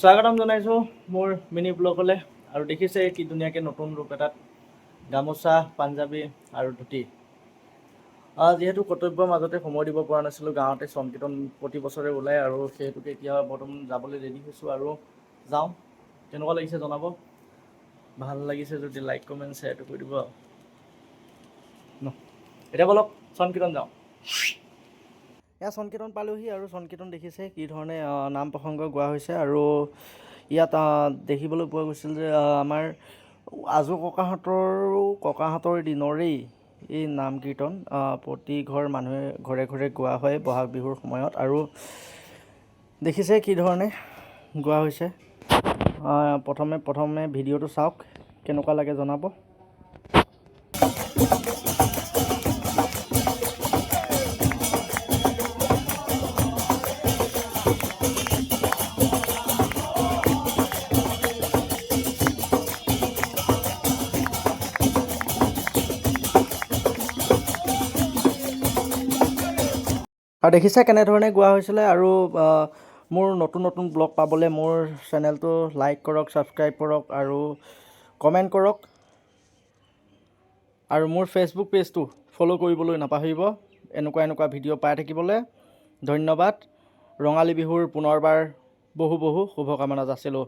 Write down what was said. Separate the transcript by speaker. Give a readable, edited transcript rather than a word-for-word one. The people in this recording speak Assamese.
Speaker 1: স্বাগতম জনাইছোঁ মোৰ মিনি ব্লগলৈ। আৰু দেখিছে কি ধুনীয়াকৈ নতুন ৰূপ এটাত গামোচা, পাঞ্জাবী আৰু ধুতি। যিহেতু কৰ্তব্যৰ মাজতে সময় দিব পৰা নাছিলোঁ, গাঁৱতে সংকীৰ্তন প্ৰতি বছৰে ওলায় আৰু সেইহেতুকে এতিয়া বৰ্তমান যাবলৈ ৰেডি হৈছোঁ আৰু যাওঁ। কেনেকুৱা লাগিছে জনাব। ভাল লাগিছে যদি লাইক কমেণ্ট শ্বেয়াৰটো কৰি দিব ন। এতিয়া বলক সংকীৰ্তন যাওঁ। এয়া সংকীৰ্তন পালোহি আৰু সংকীৰ্তন দেখিছে কি ধৰণে নাম প্ৰসংগ গোৱা হৈছে। আৰু ইয়াত দেখিবলৈ পোৱা গৈছিল যে আমাৰ আজো ককাহঁতৰ দিনৰেই এই নাম কীৰ্তন প্ৰতি ঘৰ মানুহে ঘৰে ঘৰে গোৱা হয় বহাগ বিহুৰ সময়ত। আৰু দেখিছে কি ধৰণে গোৱা হৈছে। প্ৰথমে ভিডিঅ'টো চাওক, কেনেকুৱা লাগে জনাব। আৰু দেখিছে কেনেধৰণে গোৱা হৈছিলে। আৰু মোৰ নতুন নতুন ব্লগ পাবলৈ মোৰ চেনেলটো লাইক কৰক, ছাবস্ক্ৰাইব কৰক আৰু কমেণ্ট কৰক। আৰু মোৰ ফেচবুক পেজটো ফ'ল' কৰিবলৈ নাপাহৰিব এনেকুৱা ভিডিঅ' পাই থাকিবলৈ। ধন্যবাদ। ৰঙালী বিহুৰ পুনৰবাৰ বহু শুভকামনা যাচিলোঁ।